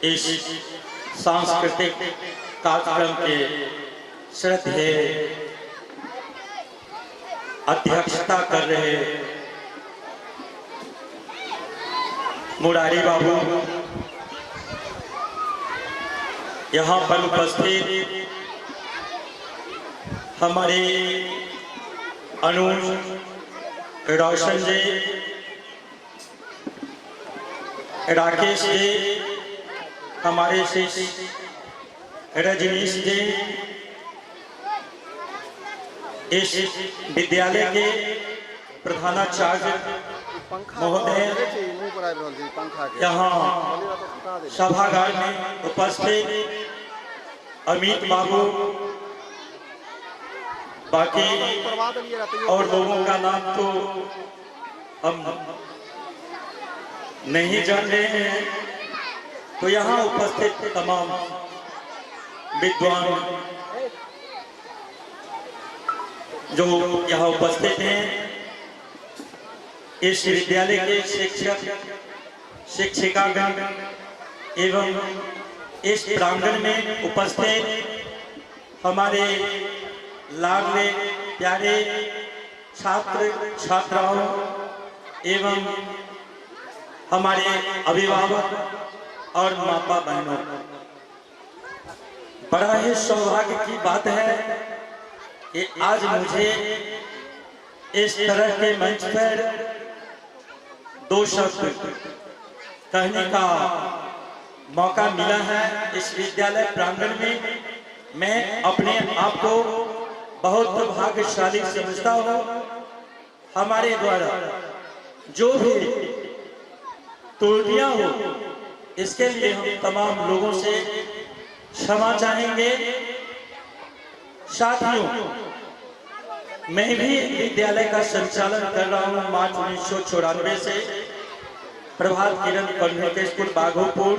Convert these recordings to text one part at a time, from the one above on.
इस सांस्कृतिक कार्यक्रम के श्रद्धेय अध्यक्षता कर रहे मुरारी बाबू, यहाँ पर उपस्थित हमारे अनुज, रोशन जी, राकेश जी, हमारे शिष्य रजनीश जी, इस विद्यालय के प्रधानाचार्य महोदय, यहाँ सभागार में उपस्थित अमित बाबू, बाकी और लोगों का नाम तो हम नहीं जान रहे हैं। तो यहाँ उपस्थित तमाम विद्वान जो यहाँ उपस्थित हैं, इस विद्यालय के शिक्षक शिक्षिकागण एवं इस प्रांगण में उपस्थित हमारे लाडले प्यारे छात्र छात्राओं एवं हमारे अभिभावक और माता बहनों, बड़ा ही सौभाग्य की बात है कि आज मुझे इस तरह के मंच पर दो शब्द कहने का मौका मिला है। इस विद्यालय प्रांगण में मैं अपने आप को बहुत भाग्यशाली समझता हूँ। हमारे द्वारा जो भी त्रुटियां हो, इसके लिए हम तमाम लोगों से क्षमा चाहेंगे। साथियों, मैं भी विद्यालय का संचालन कर रहा हूँ मार्च 1994 से प्रभात किरण कन्वेंट बाघोपुर।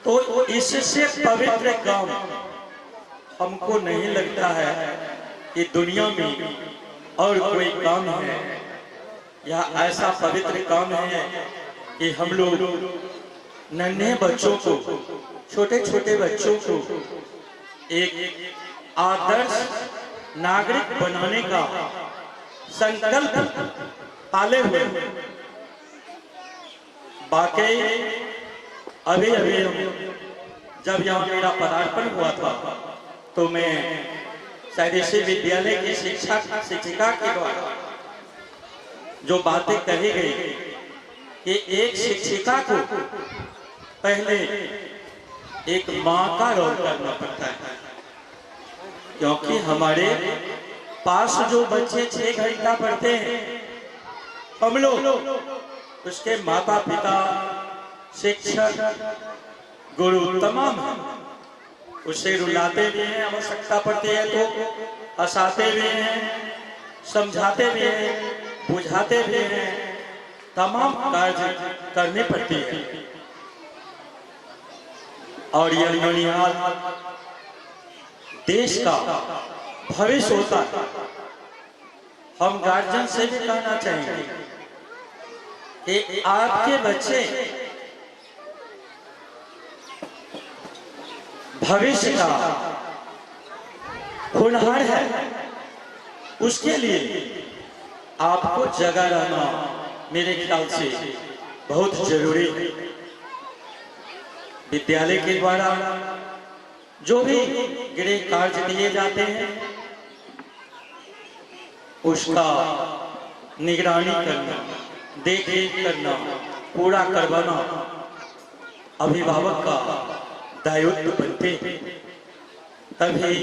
तो इससे पवित्र काम हमको नहीं लगता है कि दुनिया में और कोई काम है या ऐसा पवित्र काम है कि हम लोग नन्हे बच्चों को, छोटे छोटे बच्चों को एक आदर्श नागरिक बनाने का संकल्प पाले हुए। बाकी अभी जब यहाँ मेरा पदार्पण हुआ था तो मैं शायद इसी विद्यालय की शिक्षिका के द्वारा जो बातें कही गई कि एक शिक्षिका को पहले एक माँ का रोल करना पड़ता है, क्योंकि हमारे पास जो बच्चे 6 घंटा पढ़ते हैं, हम लोग उसके माता पिता, शिक्षक, गुरु तमाम हैं। उसे रुलाते भी हैं, आवश्यकता पड़ती है तो हंसाते भी हैं, समझाते भी हैं, बुझाते भी हैं, तमाम कार्य करने पड़ती है। और यह ननिहाल देश का भविष्य होता है। हम गार्जियन से भी कहना चाहेंगे कि आपके बच्चे भविष्य का होनहार है, उसके लिए आपको जगह रहना मेरे ख्याल से बहुत जरूरी है। विद्यालय के द्वारा जो भी गृह कार्य दिए जाते हैं उसका निगरानी करना, देख रेख करना, पूरा करवाना अभिभावक का दायित्व बनते हैं। तभी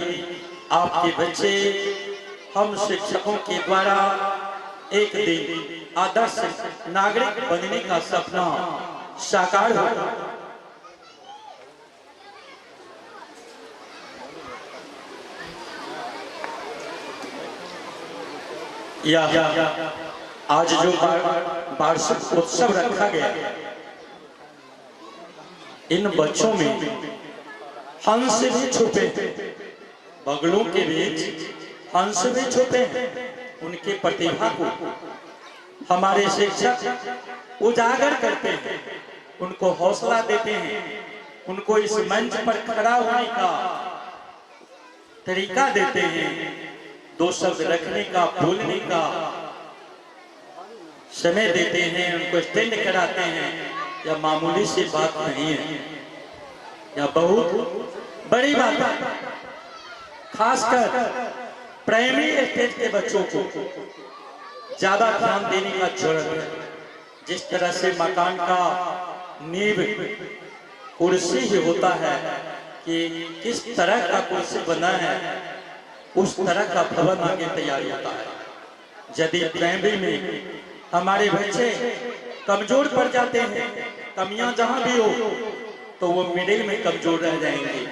आपके बच्चे हम शिक्षकों के द्वारा एक दिन आदर्श नागरिक बनने का सपना साकार होगा। आज जो वार्षिक उत्सव रखा गया, इन बच्चों में हंस भी छुपे, बगलों के बीच हंस भी छुपे हैं। उनके प्रतिभा को हमारे शिक्षक उजागर करते हैं। उनको हौसला देते हैं, उनको इस मंच पर खड़ा होने का तरीका देते हैं, दो शब्द रखने का, बोलने का समय देते हैं, उनको स्टैंड कराते हैं। यह मामूली सी बात नहीं है, यह बहुत बड़ी बात है। खासकर प्राइमरी स्टेज के बच्चों को ज्यादा ध्यान देने का जरूरत है। जिस तरह से मकान का नींव कुर्सी ही होता है कि किस तरह का कुर्सी बना है, उस तरह का भवन आगे तैयार होता है। यदि प्राइमरी में हमारे बच्चे कमजोर पड़ जाते हैं, कमियां जहां भी हो, तो वो मिडिल में कमजोर रह जाएंगे,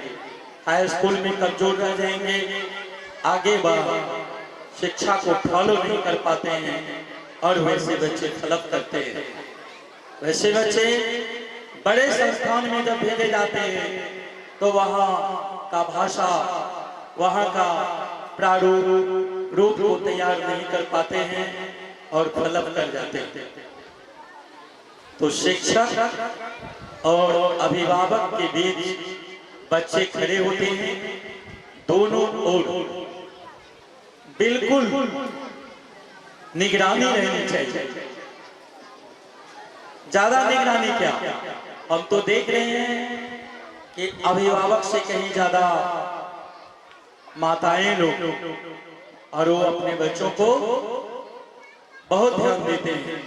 हाई स्कूल में कमजोर रह जाएंगे, आगे बढ़ शिक्षा को फॉलो नहीं कर पाते हैं और वैसे बच्चे फ्लप करते हैं। वैसे बच्चे बड़े संस्थान में जब भेजे जाते हैं तो वहाँ का भाषा, वहाँ का प्रारूप रूप को तैयार नहीं कर पाते हैं और फ्लप कर जाते हैं। तो शिक्षक और अभिभावक के बीच बच्चे खड़े होते हैं, दोनों ओर बिल्कुल निगरानी रहनी चाहिए। ज्यादा निगरानी क्या, हम तो देख रहे हैं कि अभिभावक से कहीं ज्यादा माताएं लोग और वो अपने बच्चों को बहुत ध्यान देते हैं।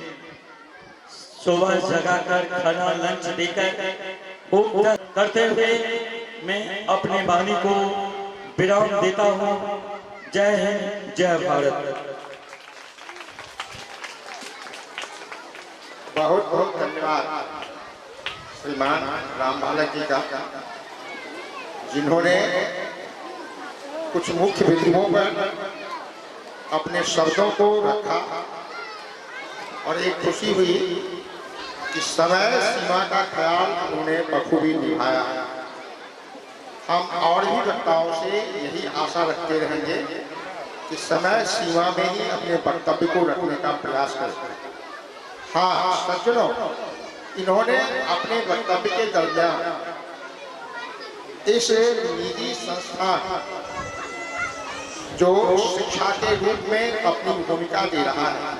सुबह जगाकर खाना लंच देकर करते हुए मैं अपने वाणी को विराम देता हूँ। जय हिंद, जय भारत। बहुत बहुत धन्यवाद श्रीमान राम बालक जी का, जिन्होंने कुछ मुख्य बिंदुओं पर अपने शब्दों को रखा और एक खुशी हुई कि समय सीमा का ख्याल उन्होंने बखूबी निभाया। हम और भी वक्ताओं से यही आशा रखते रहेंगे कि समय सीमा में ही अपने वक्तव्य को रखने का प्रयास करें। हाँ सज्जनों, इन्होंने अपने वक्तव्य के दरमियान इस निजी संस्थान जो शिक्षा के रूप में अपनी भूमिका दे रहा है,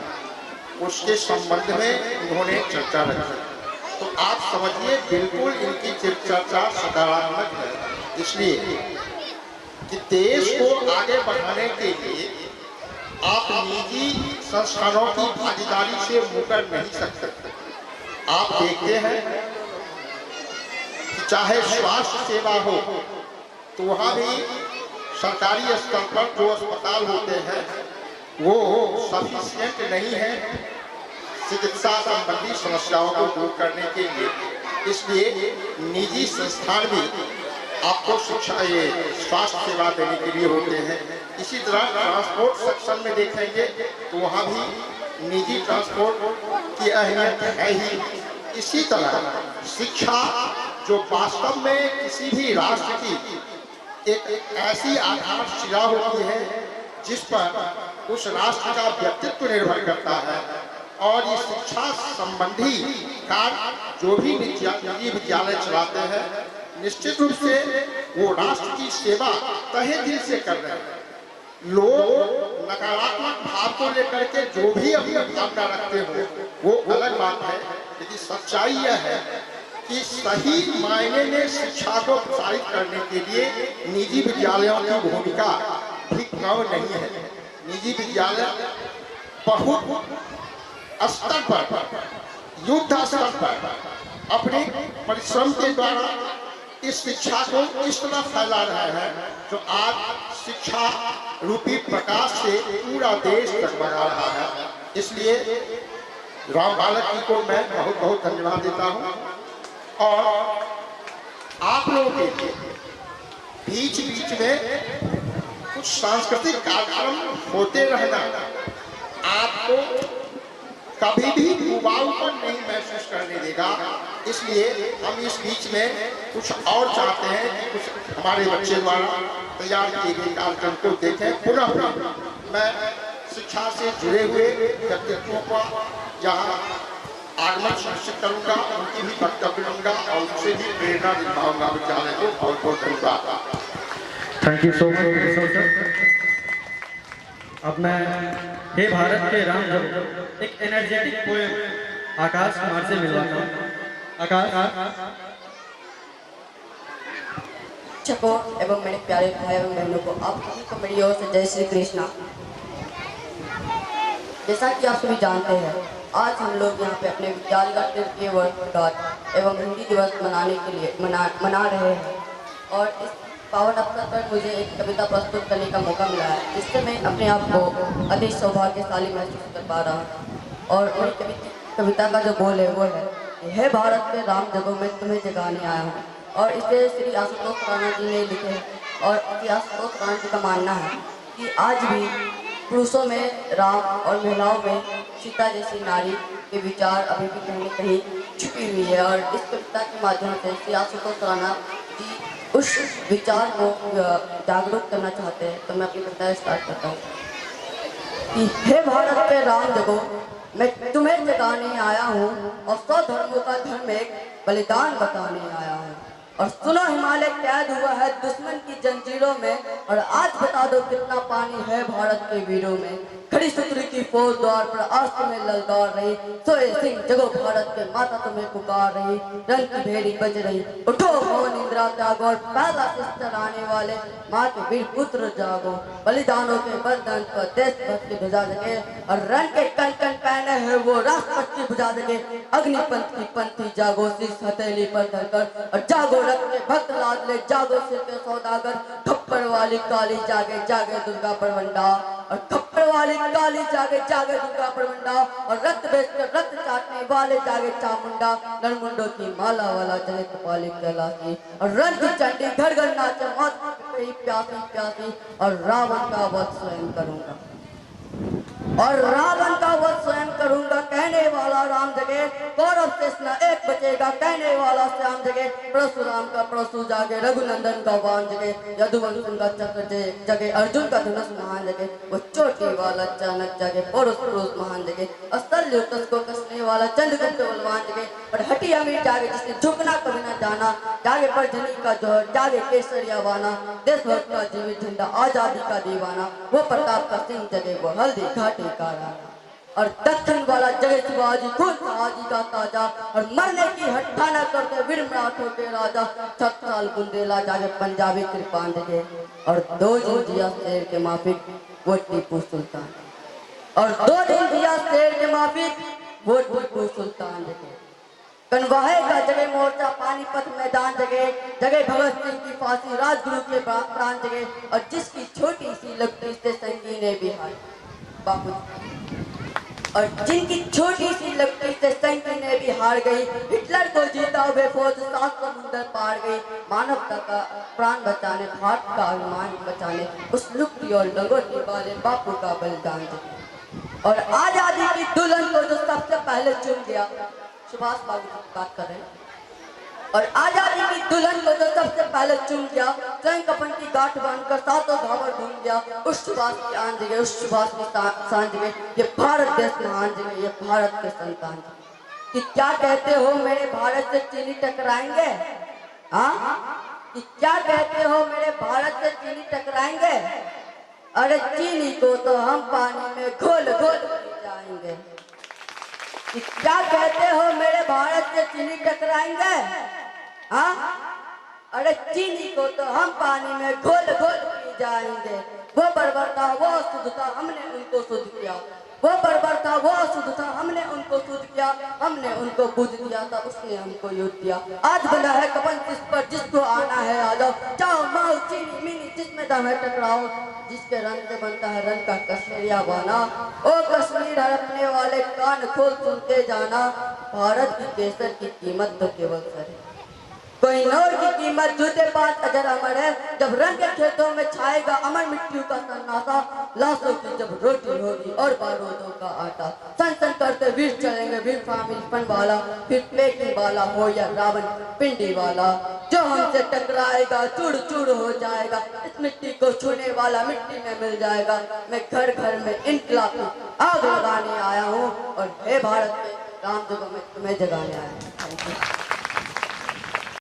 उसके संबंध में उन्होंने चर्चा रखी। तो आप समझिए बिल्कुल इनकी चर्चा सकारात्मक है, इसलिए कि देश को आगे बढ़ाने के लिए आप निजी संस्थानों की भागीदारी से मुकर नहीं सकते। आप देखते हैं कि चाहे स्वास्थ्य सेवा हो तो वहाँ भी सरकारी स्तर पर जो अस्पताल होते हैं वो सफिशिएंट नहीं है चिकित्सा संबंधी समस्याओं को दूर करने के लिए। इसलिए निजी संस्थान भी आपको शिक्षा ये स्वास्थ्य सेवा देने के लिए होते हैं। इसी तरह ट्रांसपोर्ट सेक्शन में देखेंगे तो वहाँ भी निजी ट्रांसपोर्ट की अहमियत है ही। इसी तरह शिक्षा जो वास्तव में किसी भी राष्ट्र की एक ऐसी आधारशिला होती है जिस पर उस राष्ट्र का व्यक्तित्व निर्भर करता है, और ये शिक्षा संबंधी कार्य जो भी निजी विद्यालय चलाते हैं निश्चित रूप से वो राष्ट्र की सेवा तहे दिल से कर रहे हैं। लोग नकारात्मक भाव को लेकर के जो भी अपनी भावना रखते हो वो अलग बात है, लेकिन सच्चाई यह है कि सही मायने में शिक्षा को प्रसारित करने के लिए निजी विद्यालयों की भूमिका भी कम नहीं है। निजी विद्यालय बहुत स्तर पर, युद्ध स्तर पर अपने परिश्रम के द्वारा इस शिक्षा को इस तरह फैला रहे हैं जो आज शिक्षा रूपी प्रकाश से पूरा देश जगमगा रहा है। इसलिए राम बालक जी को मैं बहुत बहुत धन्यवाद देता हूँ। और आप लोगों के लिए बीच बीच में कुछ सांस्कृतिक कार्यक्रम होते रहना आपको कभी भी उबाऊपन नहीं महसूस करने देगा। इसलिए हम इस बीच में कुछ और चाहते हैं कि कुछ हमारे बच्चे द्वारा तैयार किए गए कार्यक्रम को देखें। पुनः मैं शिक्षा से जुड़े हुए व्यक्तित्वों का यहाँ आगमन सुनिश्चित करूंगा, उनकी भी वक्तव्य लूंगा और उनसे भी प्रेरणा दिलवाऊंगा विद्यालय को। बहुत बहुत धन्यवाद। Thank you so much professor sir. अब मैं हे भारत के राम जब एक एनर्जेटिक पोएम आकाश कुमार से मिलवाता हूँ। आकाश। शिक्षकों एवं मेरे प्यारे भाई एवं बहनों को आप सभी को मेरी ओर से जय श्री कृष्णा। जैसा कि आप सभी जानते हैं, आज हम लोग यहाँ पे अपने विद्यालय का तृतीय वर्षगांठ एवं हिंदी दिवस मनाने के लिए मना रहे हैं और इस पावन अवसर पर मुझे एक कविता प्रस्तुत करने का मौका मिला है, जिससे मैं अपने आप को अधिक सौभाग्यशाली महसूस कर पा रहा हूँ। और मेरी कविता का जो बोल है वो है, हे भारत के राम जगों में तुम्हें जगाने आया हूँ। और इसे श्री आशुतोष राणा जी ने लिखे हैं और श्री आशुतोष राणा जी का मानना है कि आज भी पुरुषों में राम और महिलाओं में सीता जैसी नारी के विचार अभी भी कहीं न कहीं छुपी हुई है। और इस कविता के माध्यम से श्री आशुतोष राणा जी उस विचार को जागरूक करना चाहते हैं। तो मैं अपनी कविता स्टार्ट करता हूँ कि हे भारत के राम जगो, मैं तुम्हें जगाने आया हूँ और 100 धर्मों का धर्म एक बलिदान बताने आया हूँ। और सुनो, हिमालय कैद हुआ है दुश्मन की जंजीरों में, और आज बता दो कितना पानी है भारत के वीरों में। खड़ी शत्रु की फौज द्वार पर आज तुम्हें ललकार रही, सोए सिंह जगो भारत के माता तुम्हें पुकार रही। रंग की भेड़ी बज रही, उठो मौन इंदिरा त्यागो, और पहला सिस्टर आने वाले माँ के वीर पुत्र जागो। बलिदानों के बलिदान पर देशभक्ति ध्वजा जगे, और रंग के कण कण पहने हैं वो राष्ट्रपति बुझा जगे। अग्निपंथ की पंथी जागो, शीश हथेली पर धरकर, और जागो रक्त के भक्त लाद ले, जागो सिर के सौदागर। थप्पड़ वाली काली जागे जागे दुर्गा परवंडा, और थप्पड़ वाली काली जागे जागे दुर्गा परवंडा। और रक्त बेच कर रक्त चाटने वाले जागे चामुंडा, नरमुंडों की माला वाला चले कपाली कैलाशी। और रंग की चंडी घर घर नाचे, मौत की प्यासी प्यासी, और रावण का वध स्वयं करूंगा, और रावण का वध स्वयं करूंगा। कहने वाला राम जगे, कौरव शेष न एक बचेगा। कहने वाला श्याम जगे, परशुराम का परशु जागे। रघुनंदन का वाण जगे, यदुवंश का चक्र जगे। अर्जुन का धनुष महान जगे, वो चोटी वाला चाणक जगे। पुरुष पुरुष महान जगे, अस्तल को कसने वाला चंद्रगुप्त बलवान जगे। और हटिया में जागे जिसने झुकना कभी न जाना, जागे पर जनी का जोहर, जागे केसरिया वाना। देशभक्त का जीवित झंडा, आजादी का दीवाना, वो प्रताप का सिंह जगे, वो हल्दी घाटी का राना। और दक्षिण वाला जगह शिवाजी, खून हाजी का ताजा, और मरने की हट्टा न करते वीर मराठों के राजा। 7 साल बुंदेला जागे, पंजाबी कृपान जगे। और 2 दिन जिया शेर के माफिक, वो टीपू सुल्तान। और 2 दिन जिया शेर के माफिक, वो टीपू सुल्तान जगे। कनवाहे का जगह मोर्चा, पानीपत मैदान जगे। जगह भगत सिंह की फांसी, राजगुरु के प्राण जगे। और जिसकी छोटी सी लकड़ी से संगीने बिहार बापू, और जिनकी छोटी सी लकड़ी से संगीने भी हार गई। हिटलर को जीता हुए फौज 7 समुंदर पार गई। मानवता का प्राण बचाने, भारत का अभिमान बचाने, उस लुक्की और लंगोटी वाले बापू का बलिदान जगे। और आजादी की दुल्हन को जो सबसे पहले चुन गया, सुभाष बाबू की बात कर रहे हैं। और आजादी की दुल्हन को जो सबसे पहले चुन गया, स्वयं कफन की गांठ बांधकर 7 घावर ढूंढ गया, उस सुभाष की आन जगह, उस सुभाष की शान जगह। ये भारत देश महान जगह, ये भारत के संतान जगह। कि क्या कहते हो मेरे भारत से चीनी टकराएंगे? हाँ, कि क्या कहते हो मेरे भारत से चीनी टकराएंगे? अरे चीनी को तो हम पानी में घोल घोल पी जाएंगे। कि क्या कहते हो मेरे भारत से चीनी टकराएंगे? हाँ, अरे चीनी को तो हम पानी में घोल घोल पी जाएंगे। वो बर्बर था, वो शुद्ध था, हमने उनको शुद्ध किया। वो बर्बर था, वो शुद्ध था, हमने उनको शुद्ध किया। हमने उनको बुझ दिया था, उसने हमको युद्ध दिया। आज बना है कपन जिस पर, जिसको आना है आ जाओ। चाओ माओ चीनी मीनी जिसमें दम है टकराओ। जिसके रंग से बनता है रंग का कश्मीरिया बाना। ओ कश्मीर हड़पने वाले कान खोल सुनते जाना। भारत की केसर की कीमत तो केवल सर है, कोहिनूर की कीमत जूते पास अजर अमर है। जब रंग के खेतों में छाएगा अमर मिट्टियों का सन्नाटा, लाशों की जब रोटी होगी और बारूदों का आटा। सन सन करते वीर चलेंगे, वीर फामिल वाला, फिर पेकिंग वाला हो या रावण पिंडी वाला। जो हमसे टकराएगा चूड़ चूड़ हो जाएगा, इस मिट्टी को छूने वाला मिट्टी में मिल जाएगा। मैं घर घर में इनकलाब आग लगाने आया हूँ। और हे भारत राम जगह में तुम्हें जगाने आया। Thank you.